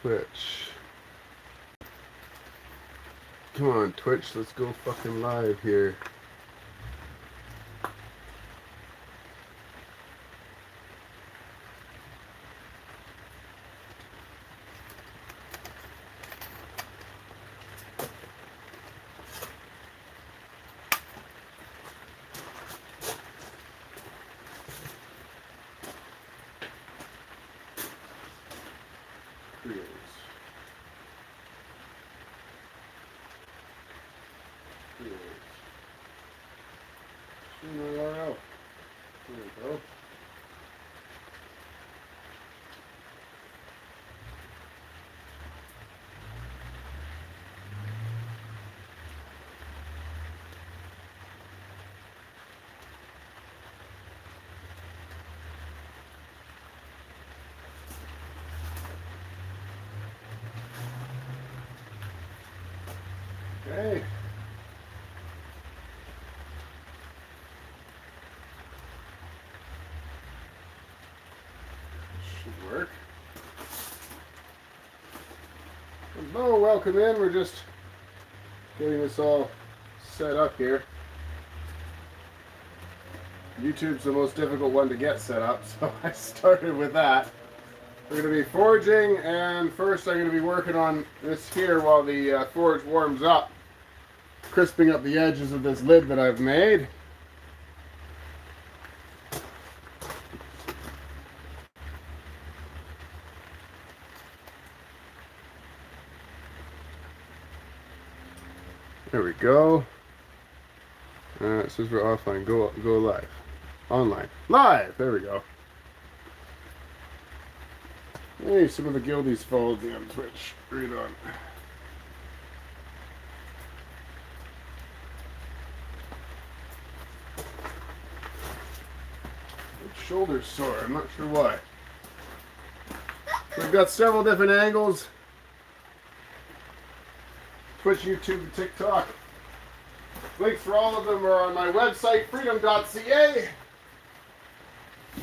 Twitch. Come on, Twitch, let's go fucking live here. Okay. Should work. Hello, welcome in. We're just getting this all set up here. YouTube's the most difficult one to get set up, so I started with that. We're going to be forging, and first I'm going to be working on this here while the forge warms up, crisping up the edges of this lid that I've made. There we go. It says we're offline. Go live. Online. Live! There we go. Hey, some of the guildies followed me on Twitch. Read on. Shoulder's sore. I'm not sure why. We've got several different angles. Twitch, YouTube, and TikTok. Links for all of them are on my website, freedom.ca.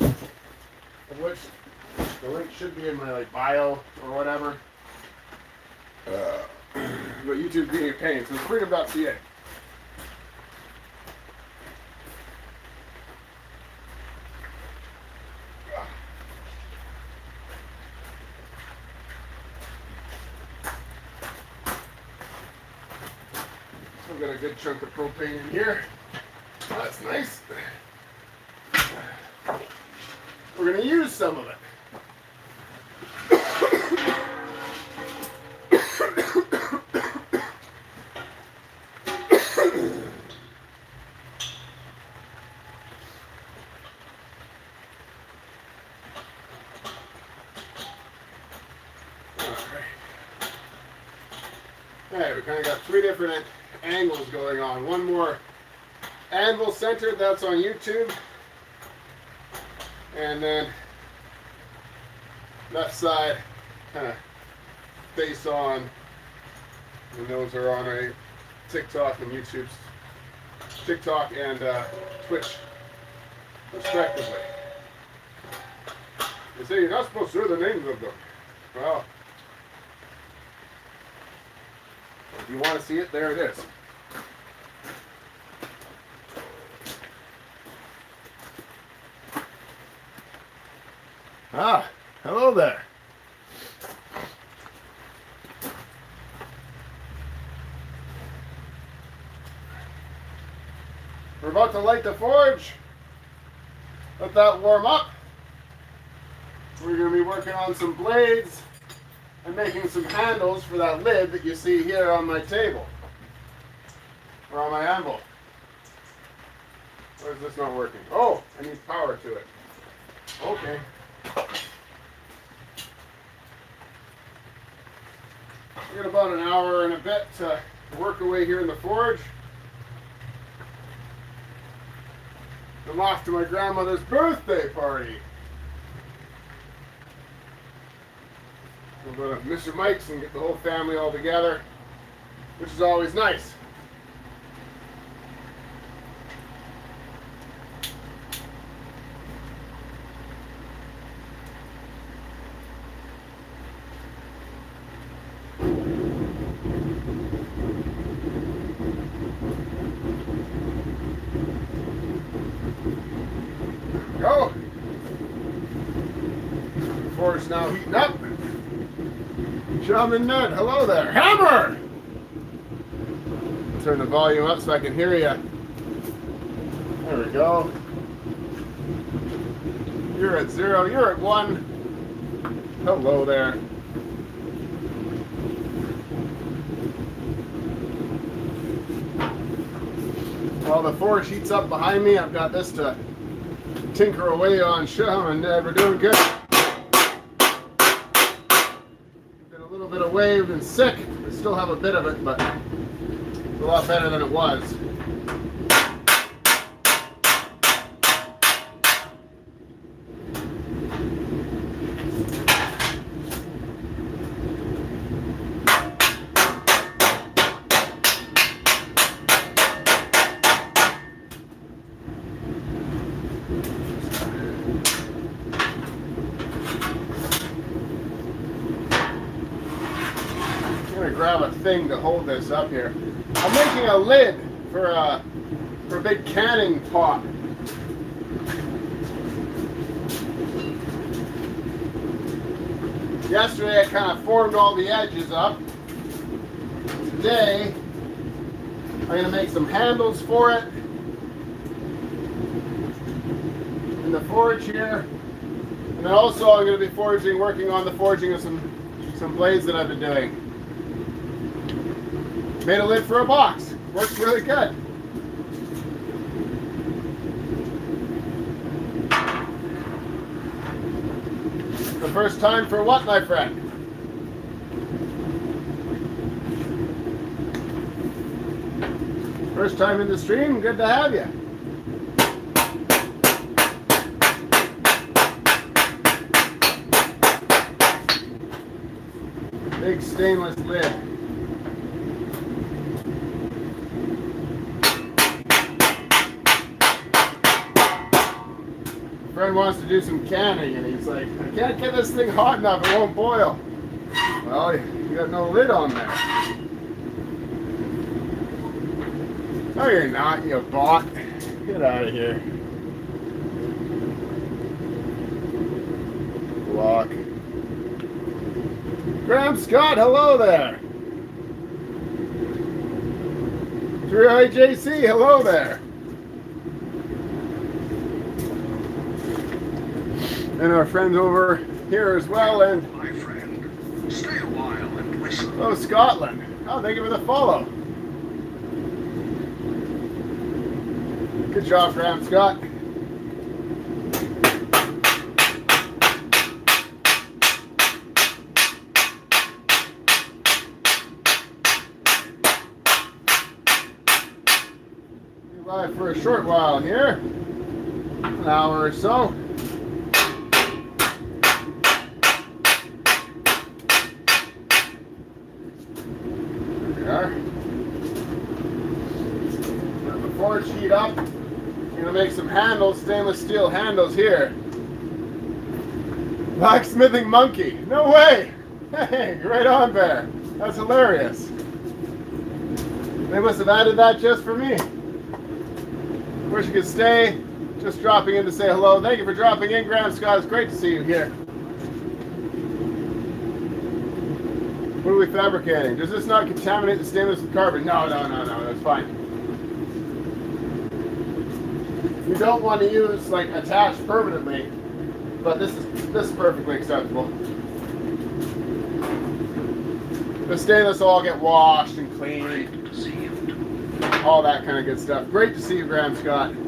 Of which the link should be in my bio or whatever. But YouTube being a pain, so it's freedom.ca. I've got a good chunk of propane in here. That's nice. We're going to use some of it. Alright, we kind of got three different angles going on. One more anvil centered, that's on YouTube. And then left side kind of face on. And those are on a TikTok and YouTube's TikTok and Twitch respectively. They say you're not supposed to know the names of them. Well, if you want to see it, there it is. Ah, hello there. We're about to light the forge. Let that warm up. We're going to be working on some blades and making some handles for that lid that you see here on my table. Or on my anvil. Or is this not working? Oh, I need power to it. Okay. We got about an hour and a bit to work away here in the forge. I'm off to my grandmother's birthday party. We'll go to Mr. Mike's and get the whole family all together, which is always nice. Fire's now heating up. Shaman Ned, hello there. Hammer! Turn the volume up so I can hear you. There we go. You're at 0, you're at 1. Hello there. While the forge heats up behind me, I've got this to tinker away on. Shaman Ned, we're doing good. Been a little bit away, we've been sick. We still have a bit of it, but it's a lot better than it was. Grab a thing to hold this up here. I'm making a lid for a big canning pot. Yesterday I kind of formed all the edges up. Today I'm going to make some handles for it in the forge here, and then also I'm going to be working on the forging of some blades that I've been doing. Made a lid for a box. Works really good. The first time for what, my friend? First time in the stream? Good to have you. Big stainless lid. Friend wants to do some canning, and he's like, I can't get this thing hot enough, it won't boil. Well, you got no lid on there. No, you're not, you bot. Get out of here. Block. Graham Scott, hello there. Drew IJC, hello there. And our friends over here as well, and my friend, stay a while and listen. Oh, Scotland. Oh, thank you for the follow. Good job, Graham Scott. Be live for a short while here, an hour or so. Forge heat up. I'm going to make some handles, stainless steel handles here. Blacksmithing monkey. No way! Hey, right on there. That's hilarious. They must have added that just for me. Wish you could stay. Just dropping in to say hello. Thank you for dropping in, Graham Scott. It's great to see you here. What are we fabricating? Does this not contaminate the stainless with carbon? No, that's fine. You don't want to use like attached permanently, but this is perfectly acceptable. The stainless will all get washed and cleaned, all that kind of good stuff. Great to see you, Graham Scott. I'm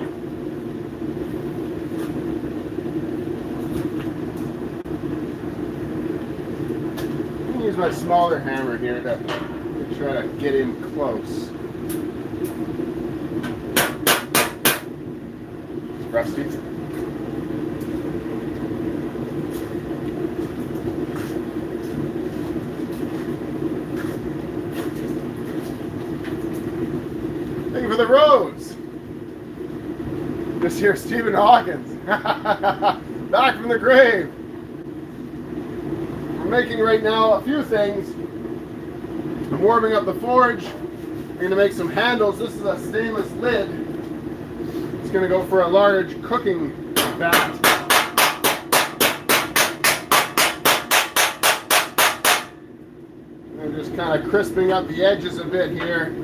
gonna use my smaller hammer here to try to get in close. Rusty. Thank you for the rose. This here, Stephen Hawkins. Back from the grave. We're making right now a few things. I'm warming up the forge. I'm going to make some handles. This is a stainless lid. It's going to go for a large cooking vat. kind of crisping up the edges a bit here.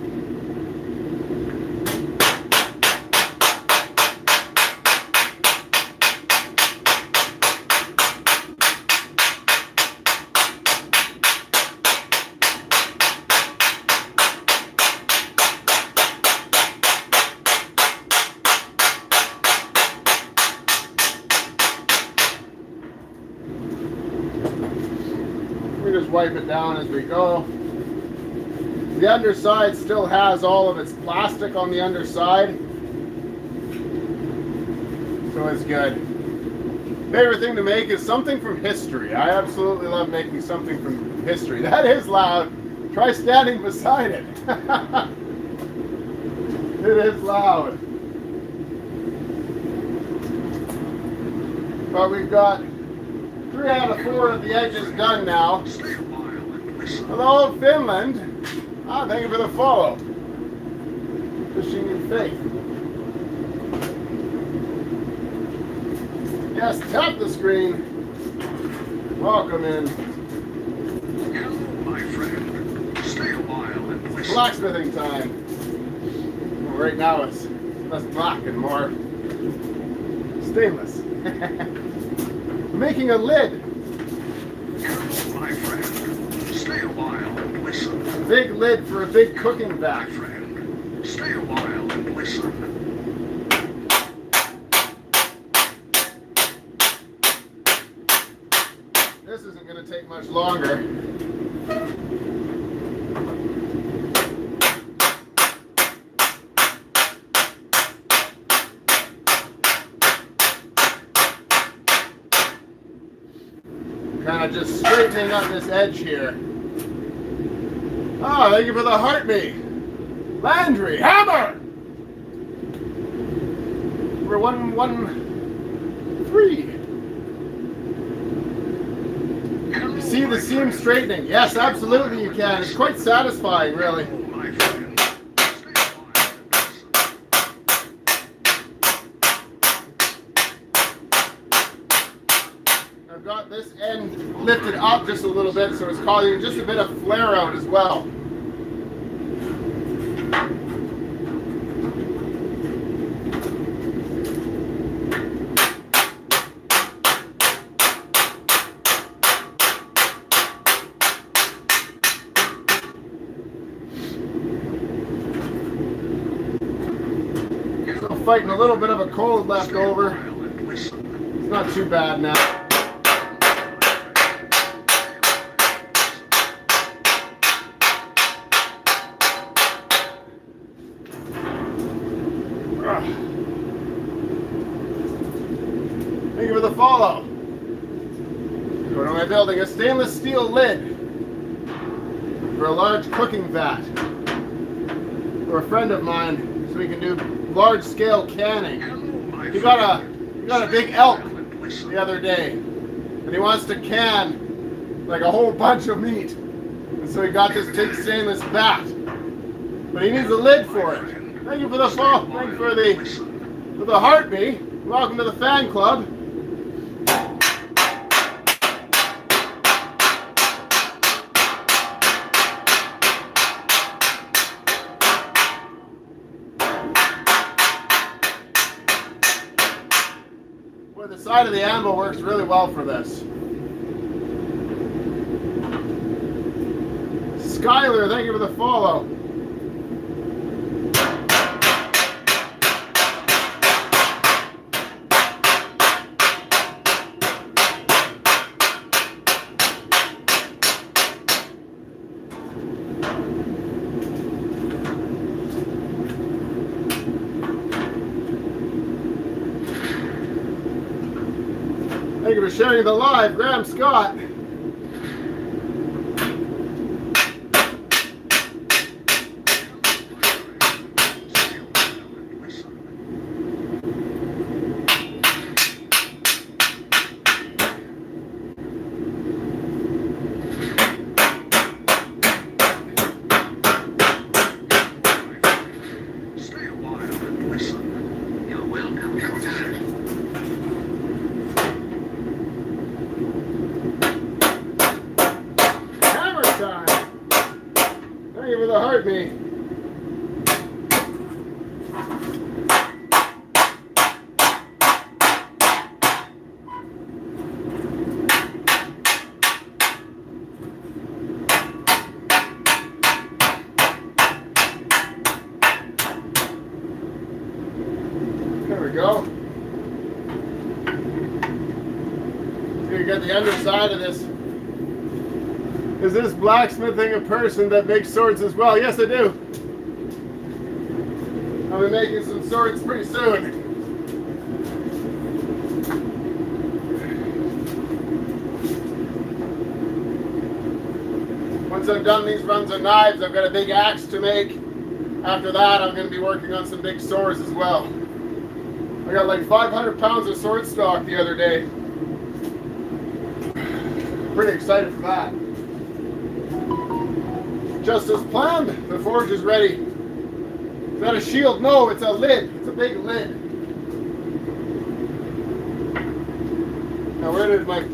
We just wipe it down as we go. The underside still has all of its plastic on the underside, so it's good. Favorite thing to make is something from history. I absolutely love making something from history. That is loud. Try standing beside it. It is loud. But we've got 3 out of 4 of the edges done now. Hello, Finland. Ah, thank you for the follow. Fishing in faith. Yes, tap the screen. Welcome in. Hello, my friend. Stay a while and listen. Blacksmithing time. Well, right now it's less black and more stainless. Making a lid. Hello, my friend. Stay a while and listen. A big lid for a big cooking vat. My friend. Stay a while and listen. This isn't going to take much longer. Kind of just straightening up this edge here. Oh, thank you for the heartbeat. Landry, hammer! We're 113. You see the seam straightening? Yes, absolutely you can. It's quite satisfying, really. My friend. I've got this end lifted up just a little bit, so it's causing just a bit of flare out as well. Still fighting a little bit of a cold left over. It's not too bad now. Thank you for the follow. What am I building? A stainless steel lid for a large cooking vat for a friend of mine, so we can do large scale canning. He got a big elk the other day, and he wants to can like a whole bunch of meat, and so he got this big stainless vat, but he needs a lid for it. Thank you for the follow. Thank you for the heartbeat. Welcome to the fan club. Boy, the side of the anvil works really well for this. Skylar, thank you for the follow. Thank you for sharing the live, Graham Scott. Stay a while and listen. You're welcome. Hammer time. There we go. So you get the underside of this. Is this blacksmithing a person that makes swords as well? Yes, I do. I'll be making some swords pretty soon. Once I've done these runs of knives, I've got a big axe to make. After that, I'm going to be working on some big swords as well. I got like 500 pounds of sword stock the other day. Pretty excited for that. Just as planned, the forge is ready. Is that a shield? No, it's a lid. It's a big lid. Now where did my...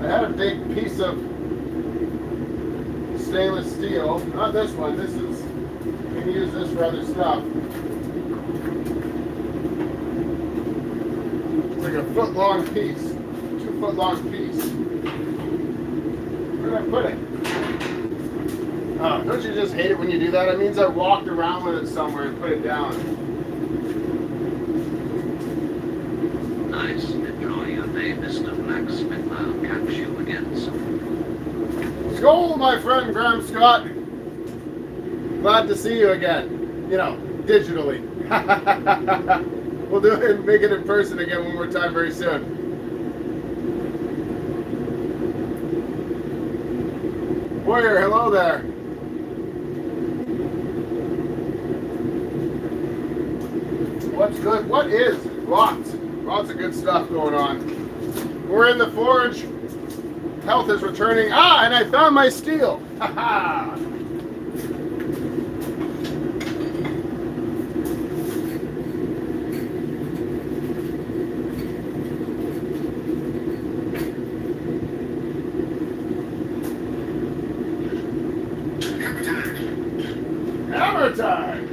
I had a big piece of stainless steel. Not this one. This is... You can use this for other stuff. It's like a foot-long piece. 2-foot-long piece. Where did I put it? Oh, don't you just hate it when you do that? It means I walked around with it somewhere and put it down. Nice. Enjoy your day, Mr. Blacksmith. I'll catch you again soon. Skål, my friend Graham Scott. Glad to see you again. You know, digitally. We'll do it and make it in person again one more time very soon. Warrior, hello there. What's good? What is? Lots of good stuff going on. We're in the forge. Health is returning. Ah, and I found my steel. Ha ha. Hammer time.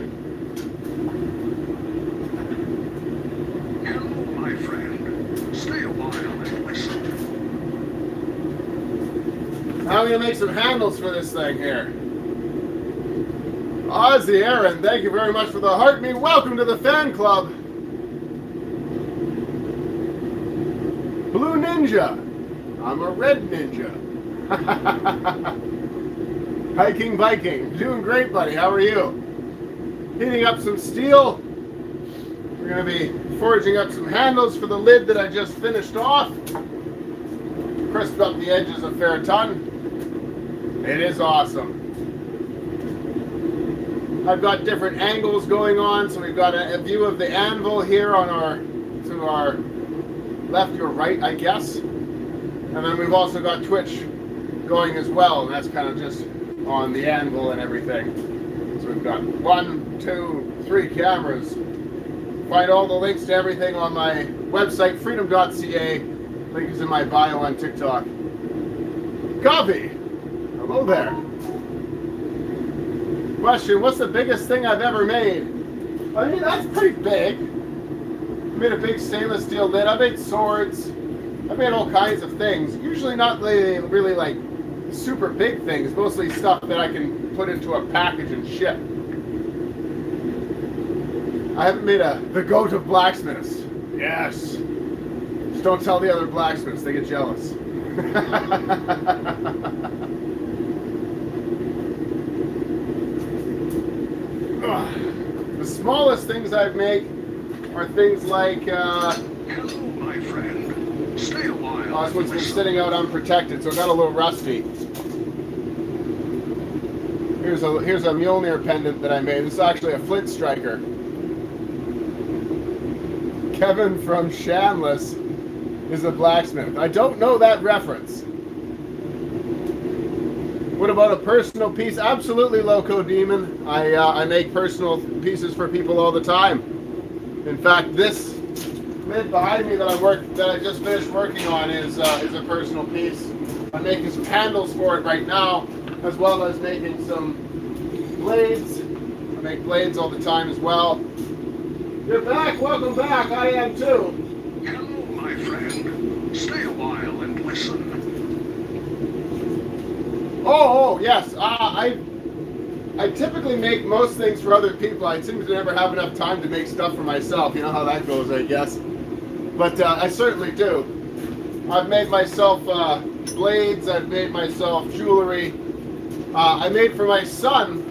Hello, my friend. Stay a while and listen. Now I'm going to make some handles for this thing here. Ozzy Aaron, thank you very much for the heart me. Welcome to the fan club. Blue Ninja. I'm a red ninja. Hiking Viking. Doing great, buddy. How are you? Heating up some steel. We're going to be forging up some handles for the lid that I just finished off. Crisped up the edges a fair ton. It is awesome. I've got different angles going on, so we've got a view of the anvil here on to our left or right, I guess. And then we've also got Twitch going as well, and that's kind of just on the anvil and everything. So we've got 1, 2, 3 cameras. Find all the links to everything on my website, freedom.ca. Link is in my bio on TikTok. Coffee! Hello there. Question, what's the biggest thing I've ever made? I mean, that's pretty big. I made a big stainless steel lid. I made swords. I made all kinds of things. Usually not really like super big things. Mostly stuff that I can put into a package and ship. I haven't made the goat of blacksmiths. Yes. Just don't tell the other blacksmiths. They get jealous. The smallest things I've made are things like Hello, my friend. Stay a while. this one's been sitting out unprotected, so it got a little rusty. Here's a Mjolnir pendant that I made. This is actually a flint striker. Kevin from Shamless is a blacksmith. I don't know that reference. What about a personal piece? Absolutely, Loco Demon. I make personal pieces for people all the time. In fact, this lid behind me that I just finished working on is a personal piece. I'm making some handles for it right now, as well as making some blades. I make blades all the time as well. You're back. Welcome back. I am too. Hello, my friend. Stay a while and listen. Oh, yes. I typically make most things for other people. I seem to never have enough time to make stuff for myself. You know how that goes, I guess. But I certainly do. I've made myself blades. I've made myself jewelry. I made for my son,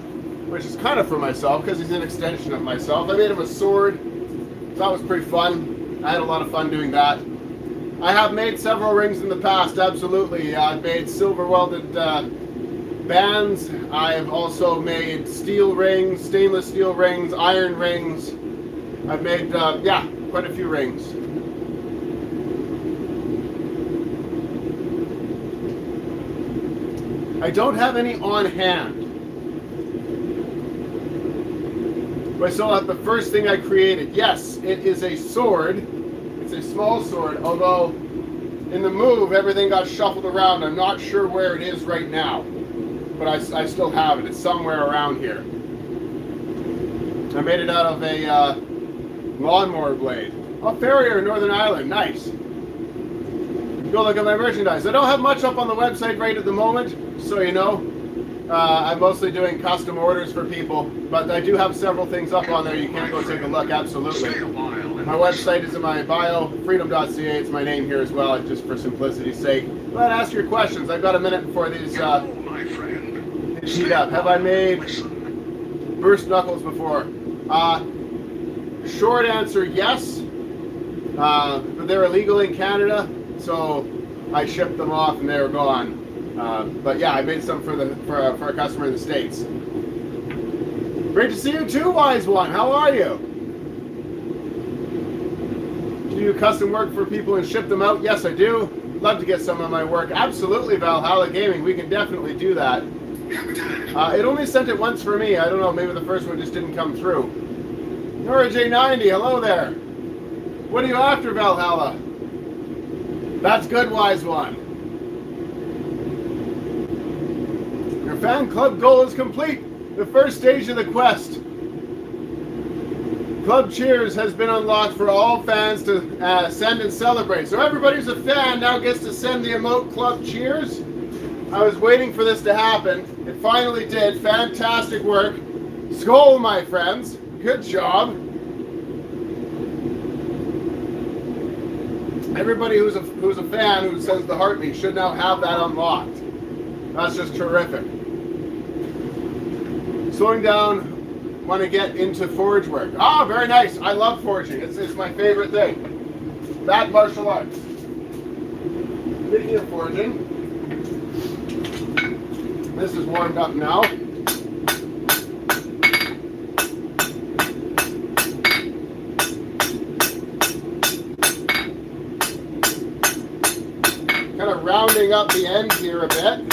which is kind of for myself because he's an extension of myself. I made him a sword. That was pretty fun. I had a lot of fun doing that. I have made several rings in the past, absolutely. I've made silver welded bands. I've also made steel rings, stainless steel rings, iron rings. I've made, yeah, quite a few rings. I don't have any on hand. But I still have the first thing I created. Yes, it is a sword. It's a small sword, although in the move everything got shuffled around. I'm not sure where it is right now, but I still have it. It's somewhere around here. I made it out of a lawnmower blade. Oh, Farrier, Northern Ireland, nice. Go look at my merchandise. I don't have much up on the website right at the moment, so you know. I'm mostly doing custom orders for people, but I do have several things up on there. You can go take a look, absolutely. My website is in my bio, freedom.ca. It's my name here as well, just for simplicity's sake. But ask your questions. I've got a minute before these heat up. Have I made burst knuckles before? Short answer, yes. But they're illegal in Canada, so I shipped them off and they were gone. But yeah, I made some for a customer in the States. Great to see you too, Wise One. How are you? Do you do custom work for people and ship them out? Yes, I do. Love to get some of my work. Absolutely, Valhalla Gaming. We can definitely do that. It only sent it once for me. I don't know. Maybe the first one just didn't come through. Nora J90, hello there. What are you after, Valhalla? That's good, Wise One. Your fan club goal is complete. The first stage of the quest. Club Cheers has been unlocked for all fans to send and celebrate. So everybody who's a fan now gets to send the emote Club Cheers. I was waiting for this to happen. It finally did. Fantastic work. Skål, my friends. Good job. Everybody who's a fan who sends the heartbeat should now have that unlocked. That's just terrific. Slowing down when I get into forge work. Ah, very nice. I love forging. It's my favorite thing. Bad martial arts. Speaking of forging, this is warmed up now. Kind of rounding up the end here a bit.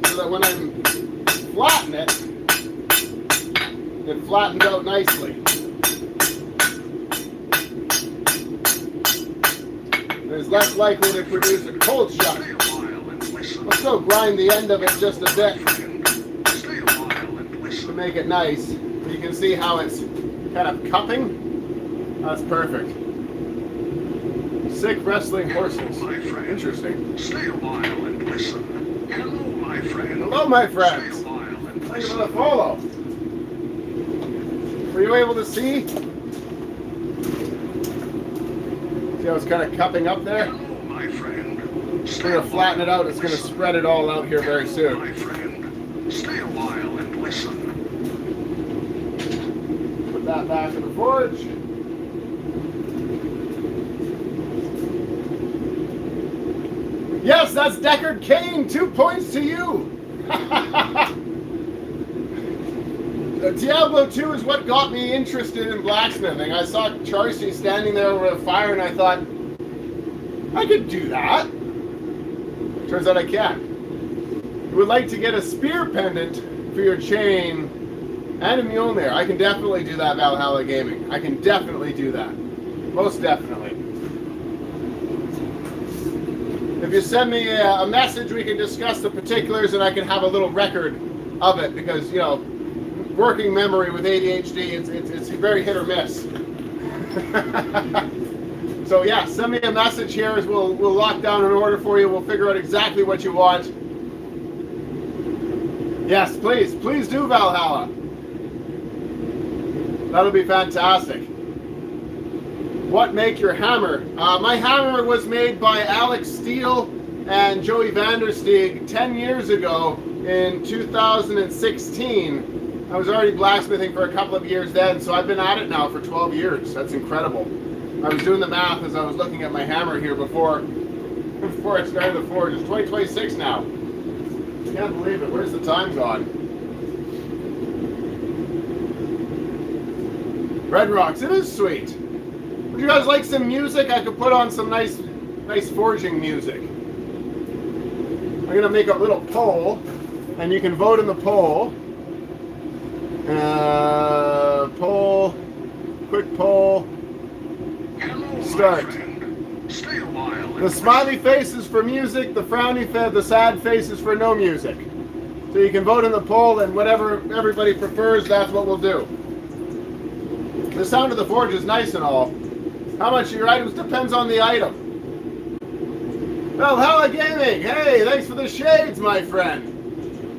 So that when I'm flatten it flattens out nicely. It's less likely to produce a cold shock. Let's go grind the end of it just a bit to make it nice. You can see how it's kind of cupping. That's perfect. Sick wrestling horses. Interesting. Stay a while and listen. Hello, my friend. Hello, my friends. Stay a while and Thank you listen. for the follow. Were you able to see? See how it's kind of cupping up there? Hello, my friend. It's going to flatten it out. It's going to spread it all out here very soon. My friend. Stay a while and listen. Put that back in the forge. Yes, that's Deckard Kane. 2 points to you. Diablo 2 is what got me interested in blacksmithing. I saw Charcy standing there over a fire and I thought, I could do that. Turns out I can't. You would like to get a spear pendant for your chain and a Mjolnir. I can definitely do that, Valhalla Gaming. I can definitely do that. Most definitely. If you send me a message, we can discuss the particulars and I can have a little record of it because, you know, working memory with ADHD, it's very hit or miss. So yeah, send me a message here as we'll lock down an order for you. We'll figure out exactly what you want. Yes, please do, Valhalla. That'll be fantastic. What make your hammer? My hammer was made by Alex Steele and Joey Vandersteeg 10 years ago in 2016. I was already blacksmithing for a couple of years then, so I've been at it now for 12 years. That's incredible. I was doing the math as I was looking at my hammer here before I started the forge. It's 2026 now. Can't believe it. Where's the time gone? Red Rocks, it is sweet. Would you guys like some music? I could put on some nice forging music. I'm gonna make a little poll, and you can vote in the poll. Poll, quick poll. Hello, Start. my friend. Stay a while. The smiley face is for music, the frowny face, the sad face is for no music. So you can vote in the poll, and whatever everybody prefers, that's what we'll do. The sound of the forge is nice and all. How much your items depends on the item. Valhalla Gaming, hey, thanks for the shades, my friend.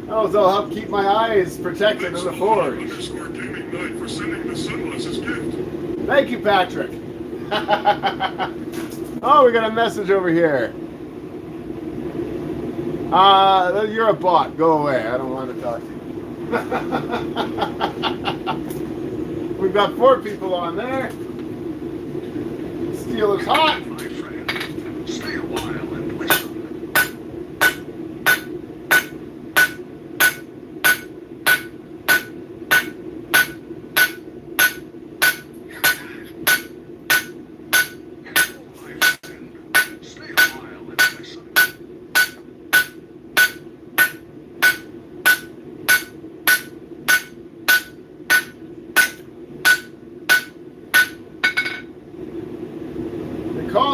Those will help keep my eyes protected in the forge. Gaming Night for sending the Sunglasses gift. Thank you, Patrick. Oh, we got a message over here. You're a bot. Go away. I don't want to talk to you. We've got 4 people on there. Steel is hot. My friend, stay a while and listen.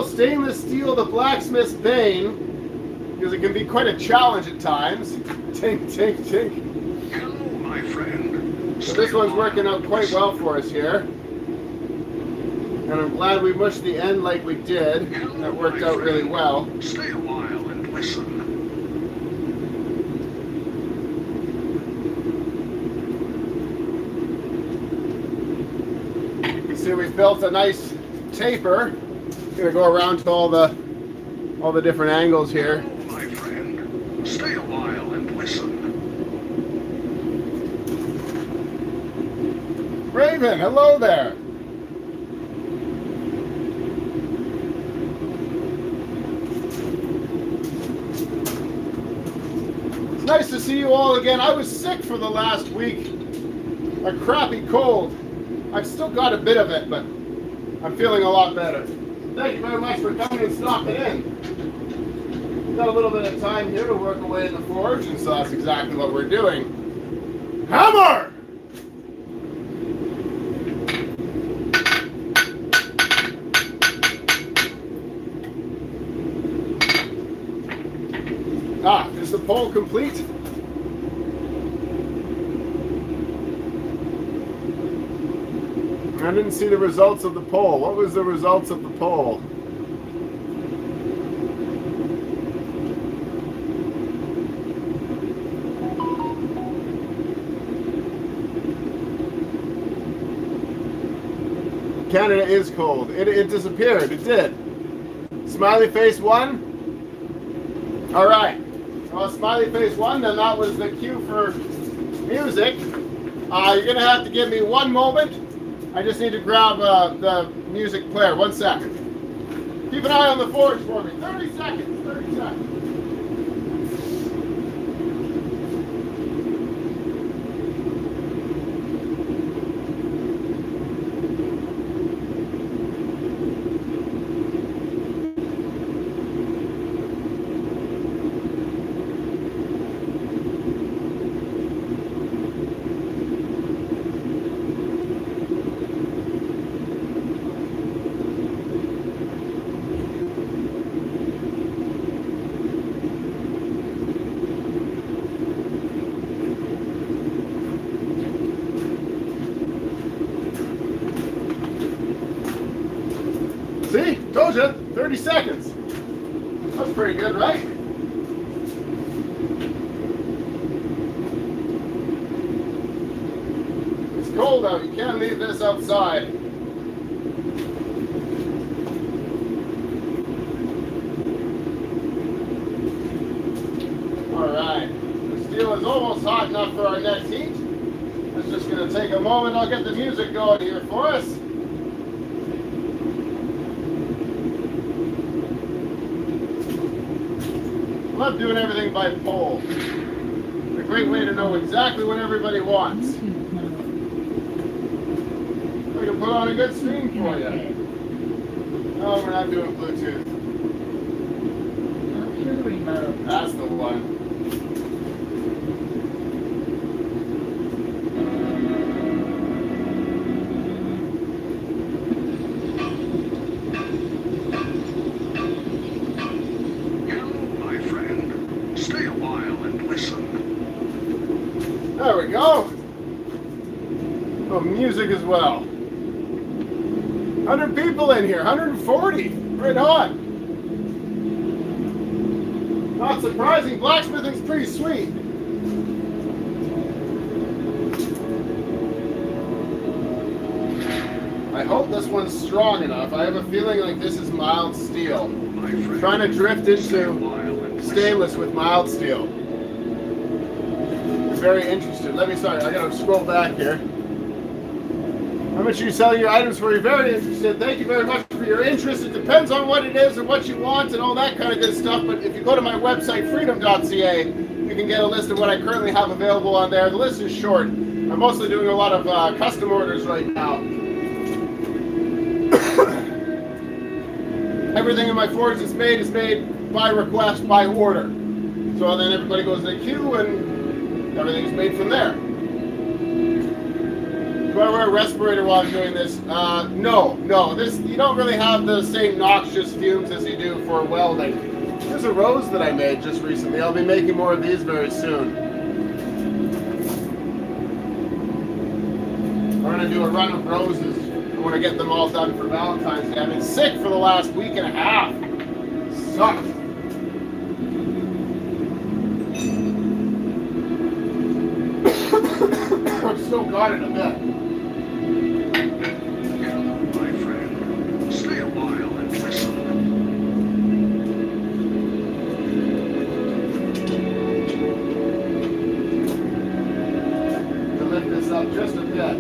Stainless steel, the blacksmith's bane, because it can be quite a challenge at times. Tink, tink, tink. Hello, my friend. So this one's working out quite well for us here. And I'm glad we mushed the end like we did. That worked out really well. Stay a while and listen. You see we've built a nice taper. Gonna go around to all the different angles here. Hello, my friend. Stay a while and listen. Raven, hello there. It's nice to see you all again. I was sick for the last week. A crappy cold. I've still got a bit of it, but I'm feeling a lot better. Thank you very much for coming and stopping in. We've got a little bit of time here to work away in the forge, and so that's exactly what we're doing. Hammer! Is the poll complete? I didn't see the results of the poll. What was the results of the poll? Canada is cold. It disappeared. It did. Smiley face won? All right. Well, smiley face won, then that was the cue for music. You're going to have to give me one moment. I just need to grab the music player. 1 second. Keep an eye on the forge for me. 30 seconds. 30 seconds. told you, 30 seconds. That's pretty good, right? It's cold out. You can't leave this outside. Alright. The steel is almost hot enough for our next heat. It's just going to take a moment. I'll get the music going here for us. I love doing everything by poll. It's a great way to know exactly what everybody wants. We can put on a good stream for you. No, we're not doing Bluetooth. That's the one. There we go. Oh, music as well. 100 people in here, 140. Right on. Not surprising, blacksmithing's pretty sweet. I hope this one's strong enough. I have a feeling like this is mild steel. I'm trying to drift into stainless with mild steel. Very interested. I gotta scroll back here. How much are you selling your items for? You're very interested. Thank you very much for your interest. It depends on what it is and what you want and all that kind of good stuff. But if you go to my website, freedom.ca, you can get a list of what I currently have available on there. The list is short. I'm mostly doing a lot of custom orders right now. Everything in my forge is made by request, by order. So then everybody goes in a queue and everything's made from there. Do I wear a respirator while I'm doing this? No. You don't really have the same noxious fumes as you do for welding. There's a rose that I made just recently. I'll be making more of these very soon. We're gonna do a run of roses. I want to get them all done for Valentine's Day. I've been sick for the last week and a half. It sucks. I've still got it a bit. My friend, stay a while and listen. To lift this up just a bit.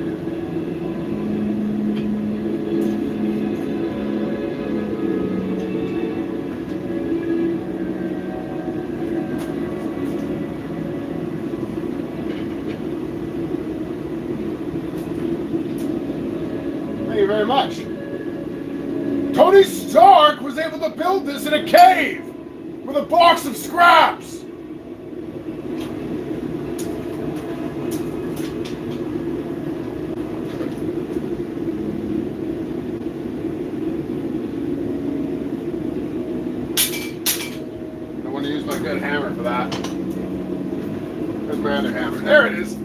Thank you very much. Tony Stark was able to build this in a cave with a box of scraps. I want to use my good hammer for that. There's my other hammer. There it is.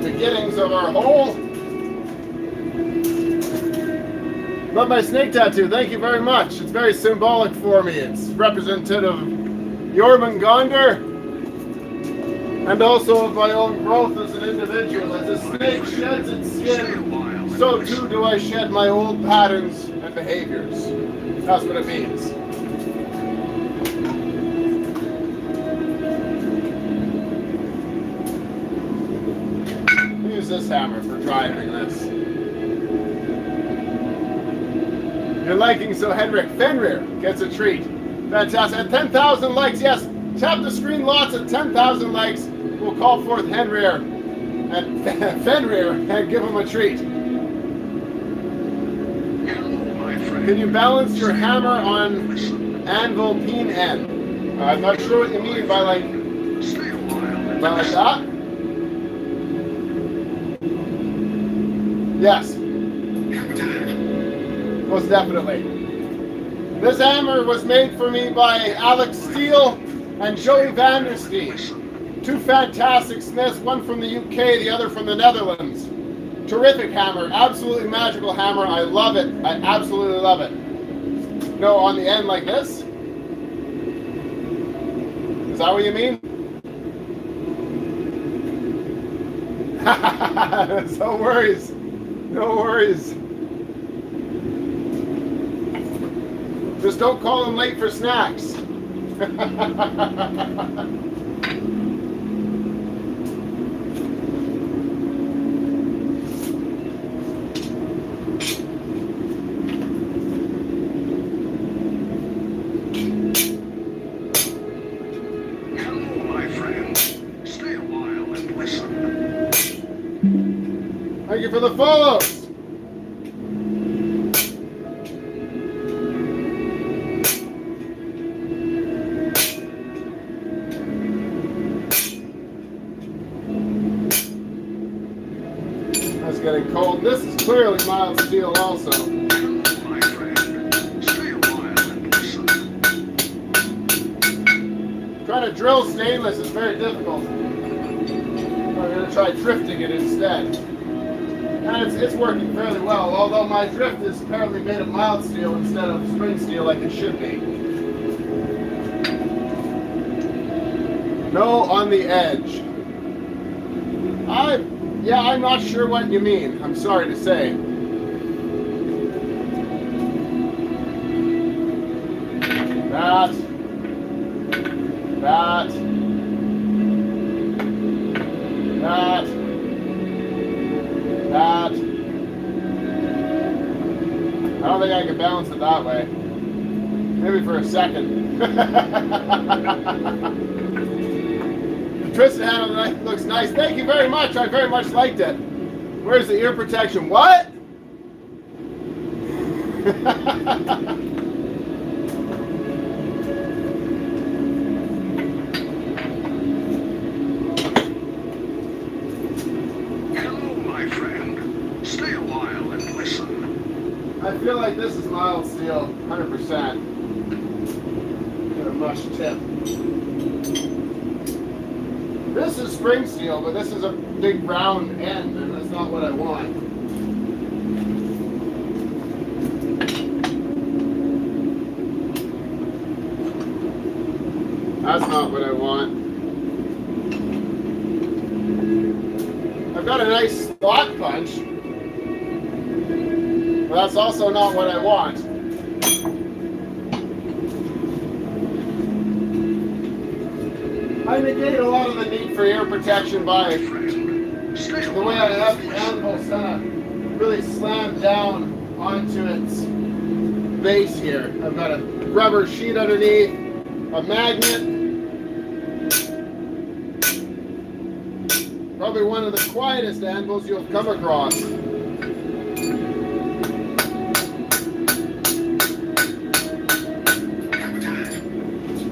Beginnings of our hole. Love my snake tattoo. Thank you very much. It's very symbolic for me. It's representative of Jormungandr and also of my own growth as an individual. As a snake sheds its skin, so too do I shed my old patterns and behaviors. That's what it means. This hammer for driving this. You're liking so Henrik Fenrir gets a treat. Fantastic. At 10,000 likes, yes. Tap the screen lots at 10,000 likes. We'll call forth Henrir and Fenrir and give him a treat. Can you balance your hammer on anvil peen end? I'm not sure what you mean by like that. Yes, most definitely. This hammer was made for me by Alex Steele and Joey Vandersteen. Two fantastic smiths, one from the UK, the other from the Netherlands. Terrific hammer, absolutely magical hammer. I love it. I absolutely love it. No, on the end like this? Is that what you mean? No worries. No worries. Just don't call him late for snacks. Thank you for the follows. That's getting cold. This is clearly mild steel also. My friend, stay a while and listen. Trying to drill stainless is very difficult. I'm going to try drifting it instead. And it's working fairly well, although my drift is apparently made of mild steel instead of spring steel like it should be. No on the edge. I'm not sure what you mean. I'm sorry to say. That. I don't think I can balance it that way. Maybe for a second. The twisted handle looks nice. Thank you very much. I very much liked it. Where's the ear protection? What? I feel like this is mild steel, 100%. Get a mush tip. This is spring steel, but this is a big round end, and that's not what I want. That's not what I want. I've got a nice slot punch. But that's also not what I want. I negate a lot of the need for ear protection by the way I have the anvil kind of really slammed down onto its base here. I've got a rubber sheet underneath, a magnet. Probably one of the quietest anvils you'll come across.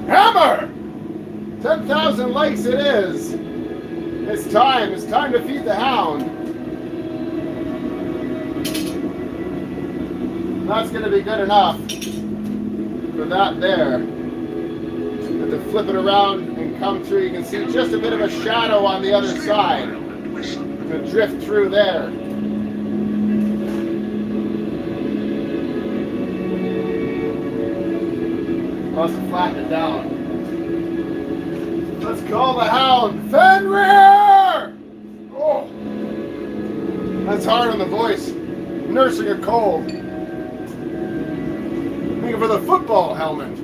Hammer! 10,000 likes it is. It's time. It's time to feed the hound. That's going to be good enough for that there. Have to flip it around and come through. You can see just a bit of a shadow on the other side. To drift through there. I'll have to flatten it down. Let's call the hound. Fenrir! Oh, that's hard on the voice. Nursing a cold. Thinking for the football helmet.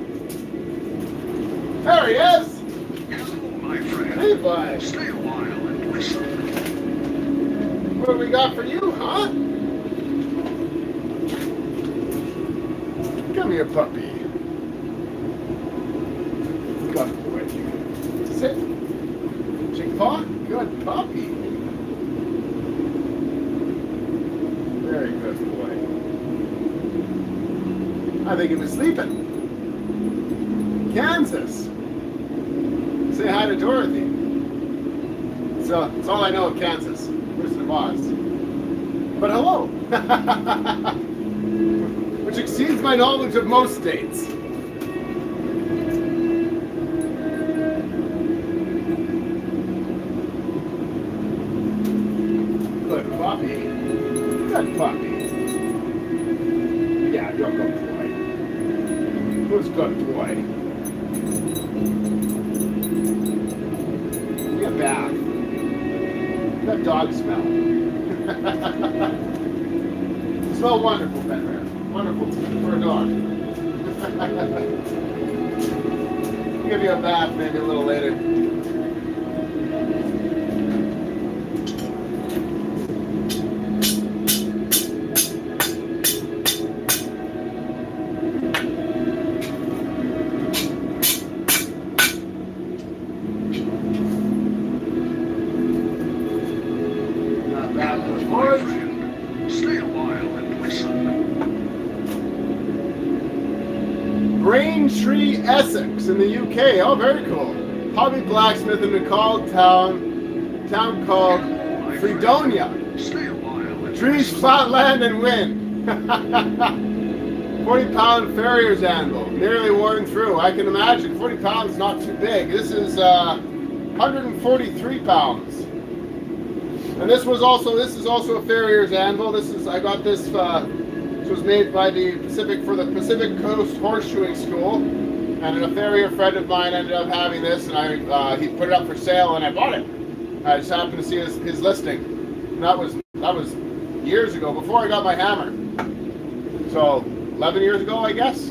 There he is. My friend, hey, bud. stay a while and listen. What have we got for you, huh? Come here, puppy. Good boy. Sit. Chick paw. Good puppy. Very good boy. I think he was sleeping. Kansas. Say hi to Dorothy. So that's all I know of Kansas. Wizard of Oz. But hello. Which exceeds my knowledge of most states. Good puppy. Good puppy. Yeah, you're a good boy. Who's good boy? Give me a bath. That dog smell. You smell wonderful, pet bear. Wonderful for a dog. I'll give you a bath maybe a little later. Stay a while and listen. Braintree, Essex, in the UK. Oh, very cool. Hobby blacksmith in a town called Fredonia. Stay a while and Trees, flat land, and wind. 40-pound farrier's anvil, nearly worn through. I can imagine 40 pounds not too big. This is 143 pounds. And this is also a farrier's anvil. I got this. This was made by the Pacific Coast Horseshoeing School, and a farrier friend of mine ended up having this, and he put it up for sale, and I bought it. I just happened to see his listing, and that was years ago, before I got my hammer. So 11 years ago, I guess.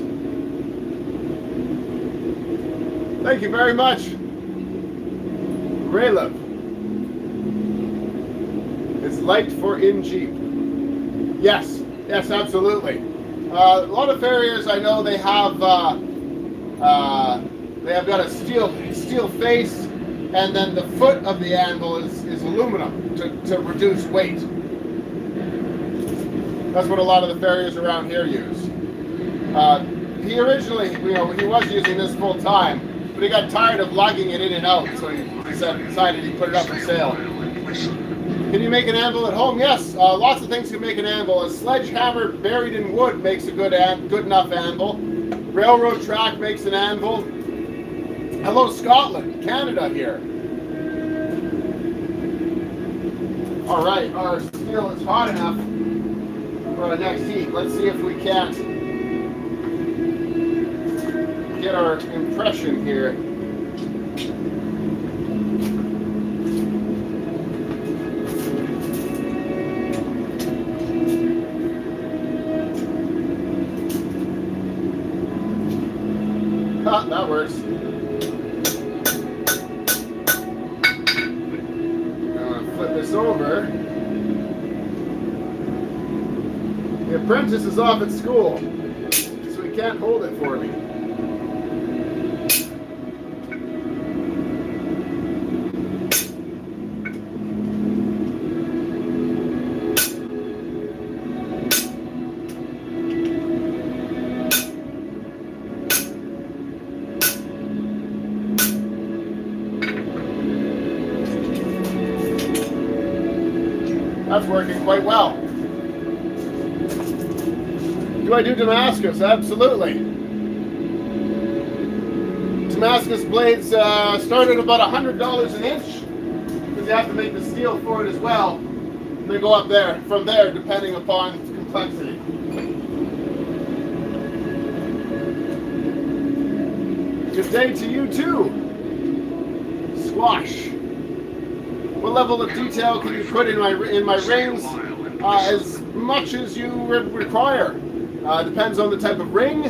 Thank you very much, Raylev. It's light for in Jeep. Yes, absolutely. A lot of farriers I know they have got a steel face, and then the foot of the anvil is aluminum to reduce weight. That's what a lot of the farriers around here use. He originally, he was using this full time, but he got tired of lugging it in and out, so he decided he put it up for sale. Can you make an anvil at home? Yes, lots of things can make an anvil. A sledgehammer buried in wood makes a good enough anvil. Railroad track makes an anvil. Hello, Scotland, Canada here. All right, our steel is hot enough for our next heat. Let's see if we can't get our impression here. That works. I'm going to flip this over. The apprentice is off at school, so he can't hold it for me. That's working quite well. Do I do Damascus? Absolutely. Damascus blades start at about $100 an inch, because you have to make the steel for it as well. And they go up there, from there, depending upon complexity. Good day to you too. Squash. What level of detail can you put in my rings? As much as you require. Depends on the type of ring.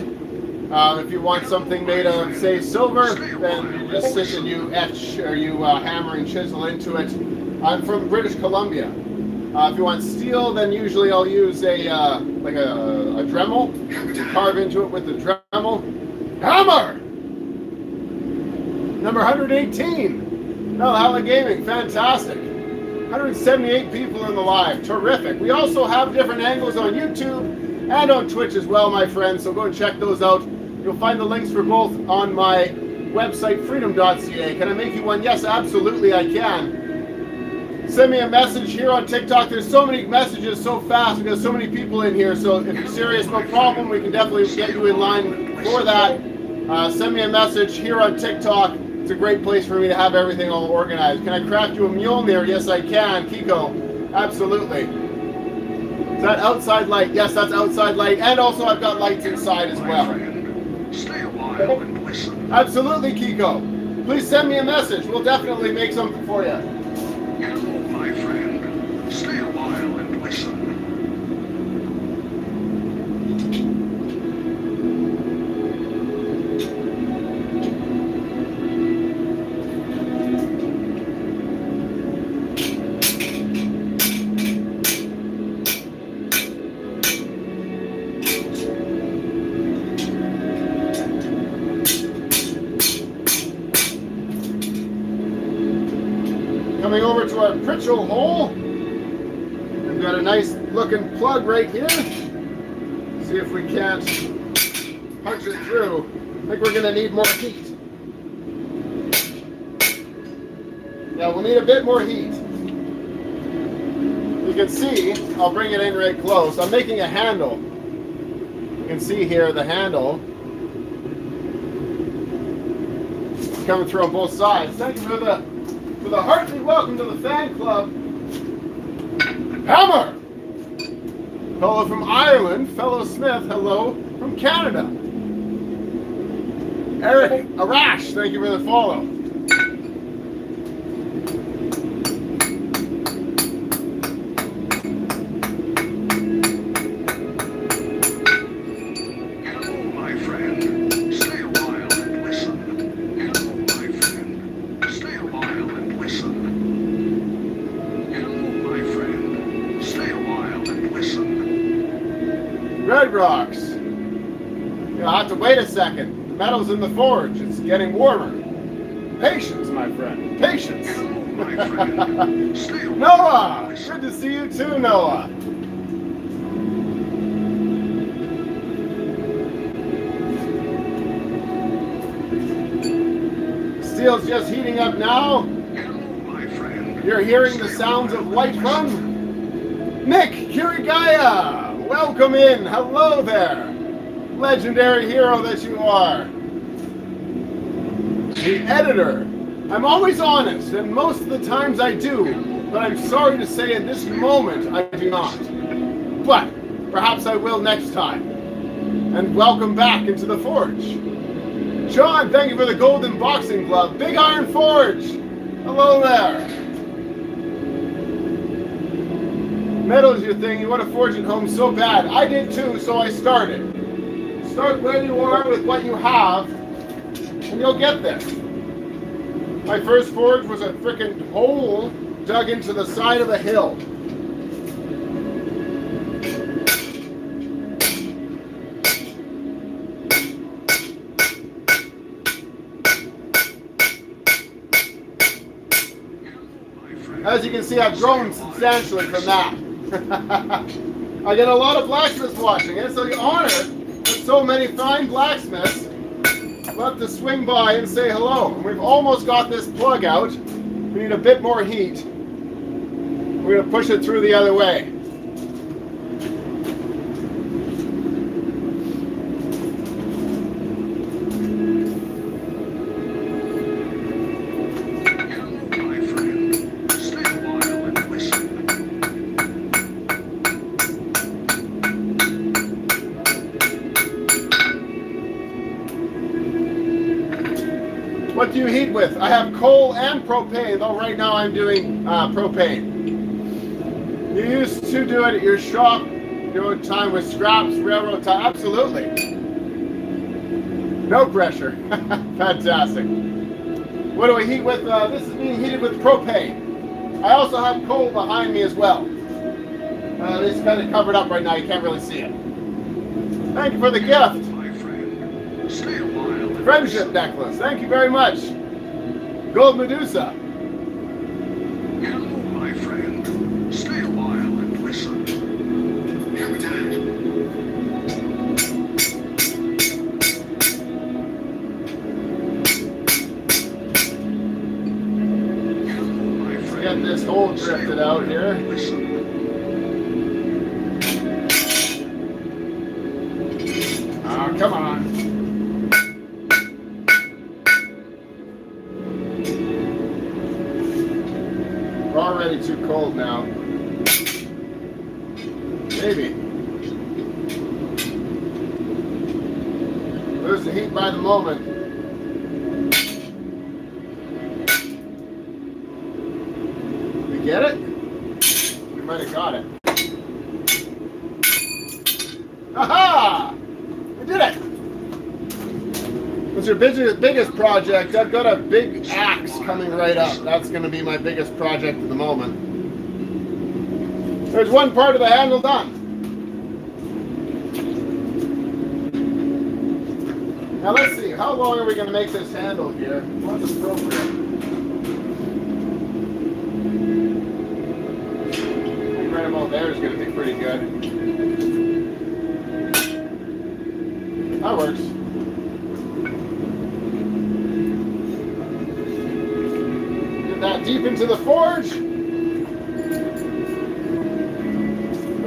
If you want something made of, say, silver, then you just sit and you etch or you hammer and chisel into it. I'm from British Columbia. If you want steel, then usually I'll use a Dremel to carve into it with the Dremel. Hammer! Number 118. No, Hella Gaming, fantastic. 178 people in the live, terrific. We also have different angles on YouTube and on Twitch as well, my friends, so go and check those out. You'll find the links for both on my website, freedom.ca. Can I make you one? Yes, absolutely I can. send me a message here on TikTok. There's so many messages so fast. We've got so many people in here. So if you're serious, no problem. We can definitely get you in line for that. Send me a message here on TikTok. It's a great place for me to have everything all organized. Can I craft you a Mjolnir? Yes, I can. Kiko, absolutely. Is that outside light? Yes, that's outside light. And also I've got lights inside as well. Stay a while and listen. Absolutely, Kiko. Please send me a message. We'll definitely make something for you. Hello, my friend. Stay a while and listen. Coming over to our Pritchell hole. We've got a nice looking plug right here. See if we can't punch it through. I think we're gonna need more heat. Yeah, we'll need a bit more heat. You can see, I'll bring it in right close. I'm making a handle. You can see here the handle. It's coming through on both sides. Thank you for the heartily welcome to the fan club. Hammer! Fellow from Ireland, fellow Smith, hello from Canada. Eric Arash, thank you for the follow. Hello, my friend. Stay a while and listen. Hello, my friend. Stay a while and listen. Hello, my friend. Stay a while and listen. Red Rocks. You'll have to wait a second. The metal's in the forge. It's getting warmer. Patience, my friend. Patience. Hello, my friend. Stay a while Noah! and listen. Good to see you too, Noah. Steel's just heating up now. Hello, my friend. You're hearing the sounds of light from Nick Kirigaya. Welcome in. Hello there. Legendary hero that you are. The editor. I'm always honest, and most of the times I do, but I'm sorry to say at this moment I do not. But perhaps I will next time. And welcome back into the forge. John, thank you for the golden boxing glove. Big Iron Forge. Hello there. Metal's your thing. You want to forge at home so bad. I did too, so I started. Start where you are with what you have, and you'll get there. My first forge was a frickin' hole dug into the side of a hill. As you can see, I've grown substantially from that. I get a lot of blacksmiths watching. It's an honor that so many fine blacksmiths love to swing by and say hello. And we've almost got this plug out. We need a bit more heat. We're going to push it through the other way. What do you heat with? I have coal and propane, though right now I'm doing propane. You used to do it at your shop, doing time with scraps, railroad tie. Absolutely. No pressure. Fantastic. What do I heat with? This is being heated with propane. I also have coal behind me as well. It's kind of covered up right now. You can't really see it. Thank you for the gift. Stay a while. Friendship necklace. Thank you very much. Gold Medusa. Hello, my friend. Stay a while and listen. Every time. Get this cold drifted out here. Oh, come on. We're already too cold now. Maybe. Lose the heat by the moment. You get it? You might have got it. Aha! We did it! What's your biggest project? I've got a big axe coming right up. That's going to be my biggest project at the moment. There's one part of the handle done. Now let's see, how long are we going to make this handle here? What's appropriate? I think right about there is going to be pretty good. That works. Get that deep into the forge.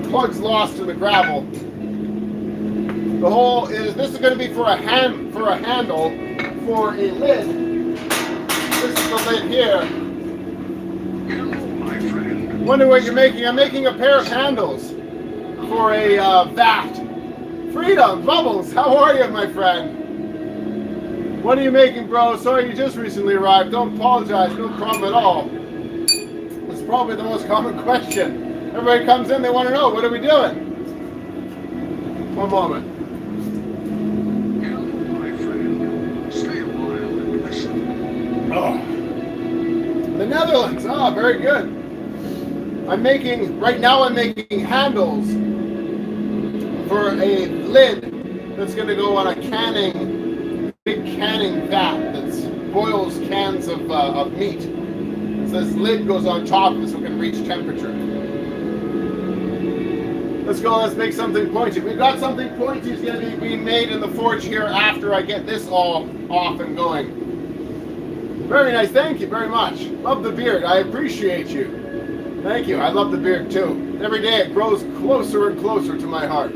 Plug's lost in the gravel. The hole is, this is going to be for a handle for a lid. This is the lid here. Hello, my friend. Wonder what you're making. I'm making a pair of handles for a vat. Freedom, Bubbles, how are you, my friend? What are you making, bro? Sorry, you just recently arrived. Don't apologize, no problem at all. It's probably the most common question. Everybody comes in, they want to know, what are we doing? One moment. Hello, my friend. Stay a while and listen. Oh. The Netherlands, very good. Right now I'm making handles for a lid that's going to go on a big canning vat that boils cans of meat. So this lid goes on top so it can reach temperature. Let's go, let's make something pointy. We've got something pointy is going to be being made in the forge here after I get this all off and going. Very nice, thank you very much. Love the beard, I appreciate you. Thank you, I love the beard too. Every day it grows closer and closer to my heart.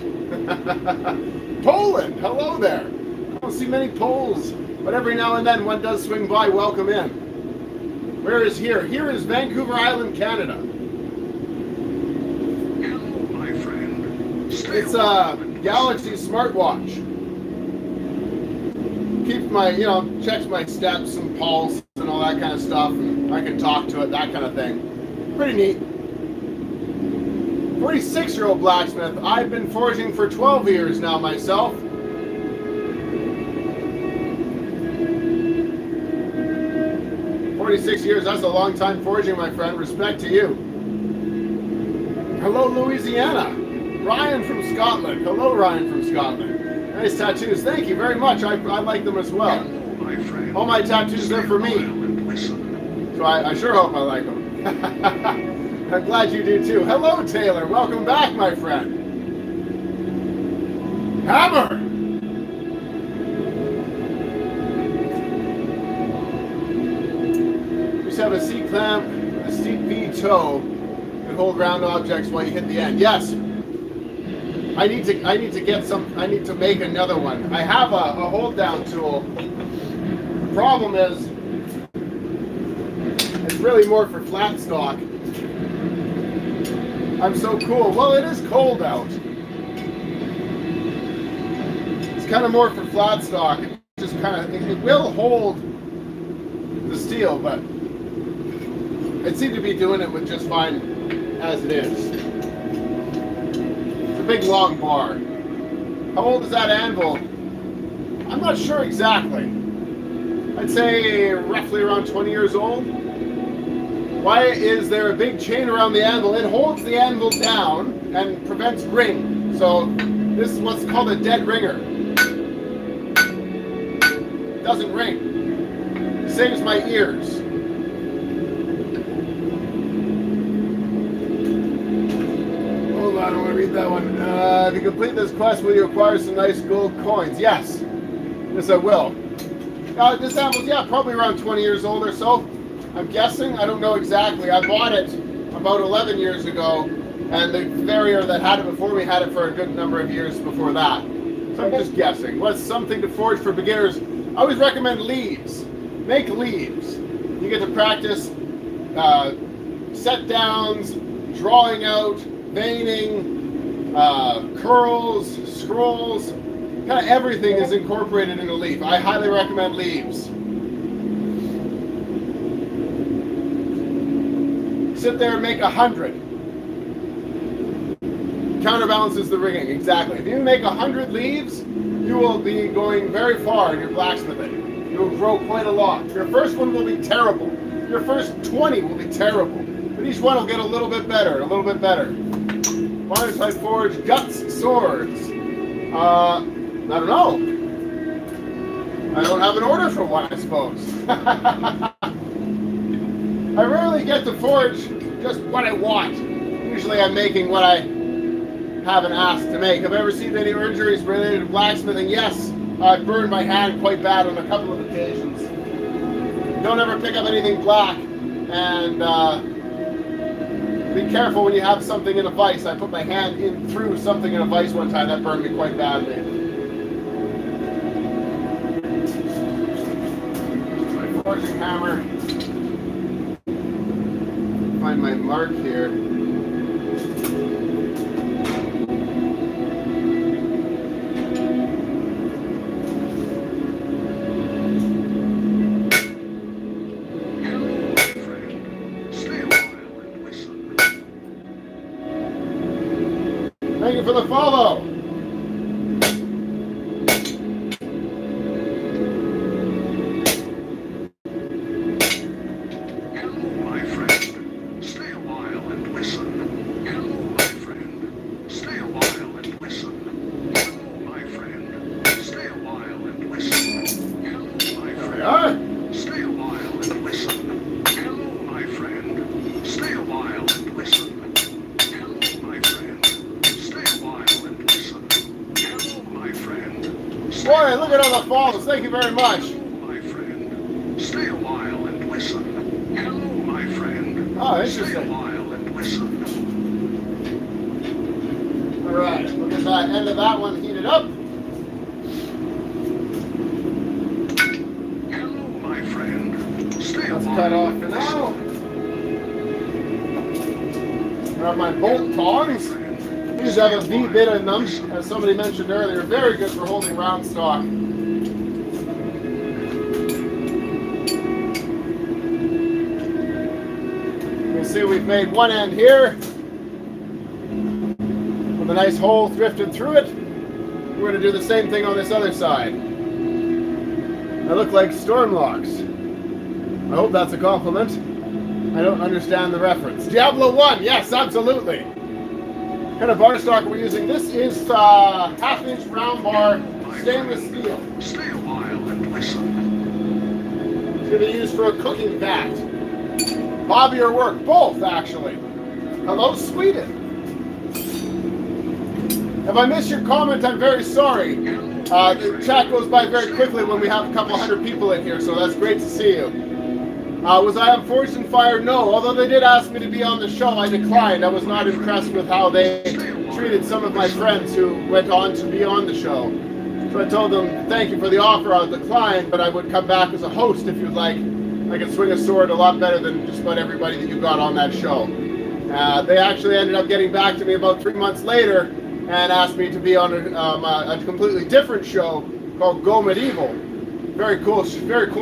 Poland, hello there. I don't see many Poles, but every now and then one does swing by. Welcome in. Where is here? Here is Vancouver Island, Canada. It's a Galaxy smartwatch. Keeps my, checks my steps and pulse and all that kind of stuff. And I can talk to it, that kind of thing. Pretty neat. 46-year-old blacksmith. I've been forging for 12 years now myself. "46 years, that's a long time forging, my friend. Respect to you." Hello, Louisiana. Ryan from Scotland. Hello, Ryan from Scotland. Nice tattoos. Thank you very much. I like them as well. All my tattoos are for me. So I sure hope I like them. I'm glad you do too. Hello, Taylor. Welcome back, my friend. Hammer! Just have a C-clamp, a steep V toe, and hold round objects while you hit the end. Yes. I need to make another one. I have a hold down tool. The problem is it's really more for flat stock. I'm so cool. Well, it is cold out. It's kind of more for flat stock. It just it will hold the steel, but I seem to be doing it with just fine as it is. Big long bar. How old is that anvil? I'm not sure exactly. I'd say roughly around 20 years old. Why is there a big chain around the anvil? It holds the anvil down and prevents ring. So this is what's called a dead ringer. It doesn't ring. It saves my ears. I don't want to read that one. If you complete this quest, will you acquire some nice gold coins? Yes. Yes, I will. This apple's, probably around 20 years old or so. I'm guessing. I don't know exactly. I bought it about 11 years ago, and the farrier that had it before me had it for a good number of years before that. So I'm just guessing. What's something to forge for beginners? I always recommend leaves. Make leaves. You get to practice set downs, drawing out, veining, curls, scrolls. Kind of everything is incorporated in a leaf. I highly recommend leaves. Sit there and make 100. Counterbalances the rigging, exactly. If you make 100 leaves, you will be going very far in your blacksmithing. You will grow quite a lot. Your first one will be terrible. Your first 20 will be terrible. But each one will get a little bit better, a little bit better. Why did I forge guts swords? I don't know. I don't have an order for one, I suppose. I rarely get to forge just what I want. Usually I'm making what I haven't asked to make. Have I ever received any injuries related to blacksmithing? Yes. I've burned my hand quite bad on a couple of occasions. Don't ever pick up anything black, and be careful when you have something in a vise. I put my hand in through something in a vise one time. That burned me quite badly. My forging hammer. Find my mark here. Thank you for the follow. Hello, my friend. Stay a while and listen. Hello, my friend. Stay a while and listen. Hello, my friend. Stay a while and listen. Hello, my friend. Stay a while and listen. Hello, my friend. Stay a while and listen. Hello, my friend. Stay a while and listen. Hello, my friend. Boy, look at all the follows. Thank you very much. Hello, my friend. Stay a while and listen. Hello, my friend. Oh, Stay a interesting. while and listen. All right, look at that end of that one heated up. Hello, my friend. Stay a That's while cut off and for listen. now. Grab my bolt tongs. These have a V-bit in them, as somebody mentioned earlier. Very good for holding round stock. You can see we've made one end here with a nice hole thrifted through it. We're going to do the same thing on this other side. I look like Stormlocks. I hope that's a compliment. I don't understand the reference. Diablo 1, yes, absolutely. What kind of bar stock we're using? This is half-inch round bar stainless steel. Stay a while and listen. It's going to be used for a cooking vat. Hobby or work? Both, actually. Hello, Sweden. If I missed your comment, I'm very sorry. The chat goes by very quickly when we have a couple hundred people in here, so that's great to see you. Was I on Forged in Fire? No. Although they did ask me to be on the show, I declined. I was not impressed with how they treated some of my friends who went on to be on the show. So I told them, thank you for the offer, I'll decline, but I would come back as a host if you'd like. I can swing a sword a lot better than just about everybody that you got on that show. They actually ended up getting back to me about 3 months later and asked me to be on a completely different show called Go Medieval. Very cool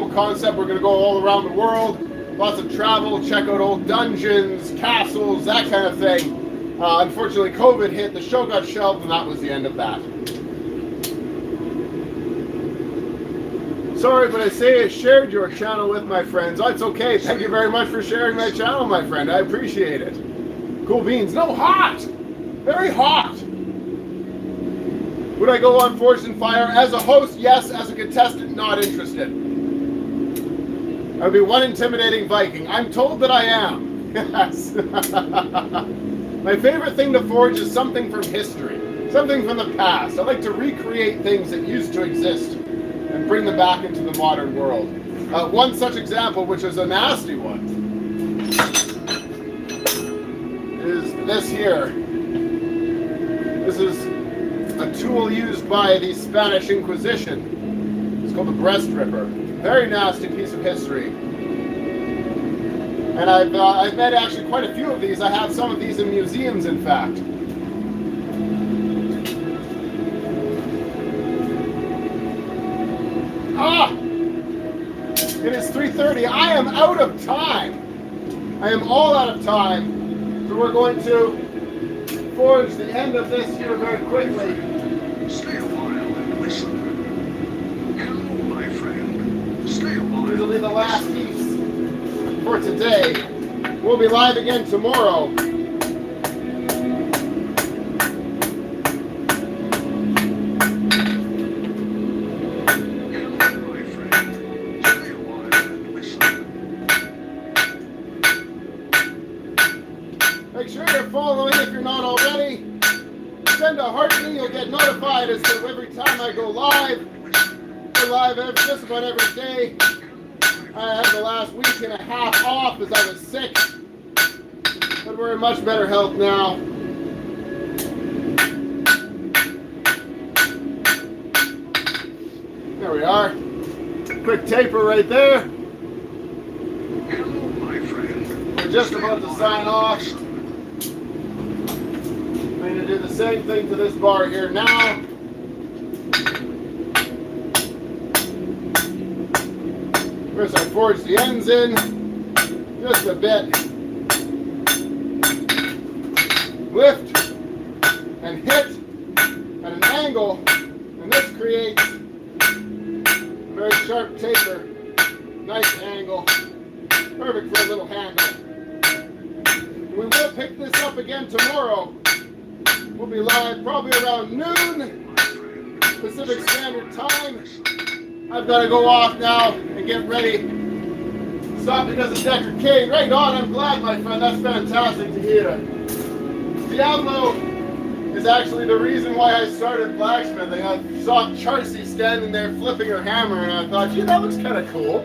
concept. We're going to go all around the world, lots of travel, check out old dungeons, castles, that kind of thing. Unfortunately, COVID hit, the show got shelved, and that was the end of that. Sorry, but I say I shared your channel with my friends. Oh, it's okay. Thank you very much for sharing my channel, my friend. I appreciate it. Cool beans. No, hot! Very hot! Would I go on Forged in Fire? As a host, yes. As a contestant, not interested. I would be one intimidating Viking. I'm told that I am. Yes. My favorite thing to forge is something from history. Something from the past. I like to recreate things that used to exist and bring them back into the modern world. One such example, which is a nasty one, is this here. This is a tool used by the Spanish Inquisition. It's called the breast ripper. Very nasty piece of history. And I've met actually quite a few of these. I have some of these in museums, in fact. Ah! It is 3:30. I am out of time. I am all out of time. So we're going to forge the end of this here very quickly. Stay a while and listen. Hello, my friend. Stay a while. This will be the last piece for today. We'll be live again tomorrow. Make sure you're following if you're not already. Send a heart to me, you'll get notified as to every time I go live. We're live just about every day. I had the last week and a half off as I was sick. But we're in much better health now. There we are. Quick taper right there. Hello, my friend. We're just about to sign off. I'm going to do the same thing to this bar here now. First I forge the ends in, just a bit. Lift and hit at an angle, and this creates a very sharp taper. Nice angle, perfect for a little handle. We will pick this up again tomorrow. We'll be live probably around noon Pacific Standard Time. I've got to go off now and get ready. Stop because of Decker King. Right on, I'm glad, my friend. That's fantastic to hear. Diablo is actually the reason why I started blacksmithing. I saw Charcy standing there flipping her hammer, and I thought, gee, that looks kind of cool.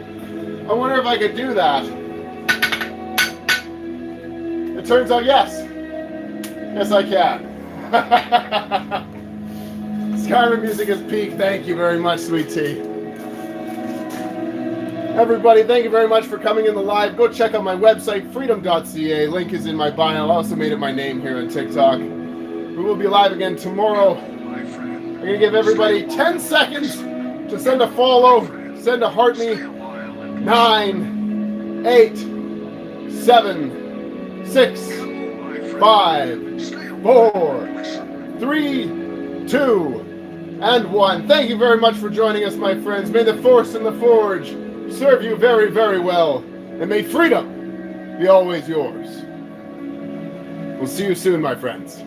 I wonder if I could do that. It turns out, yes. Yes, I can. Skyrim music is peak. Thank you very much, sweet tea. Everybody, thank you very much for coming in the live. Go check out my website, freedom.ca. Link is in my bio. I also made it my name here on TikTok. We will be live again tomorrow. I'm going to give everybody 10 seconds to send a follow, send a heart me. 9, 8, 7, 6, 5, 4, 3, 2, and 1. Thank you very much for joining us, my friends. May the force and the forge serve you very, very well. And may freedom be always yours. We'll see you soon, my friends.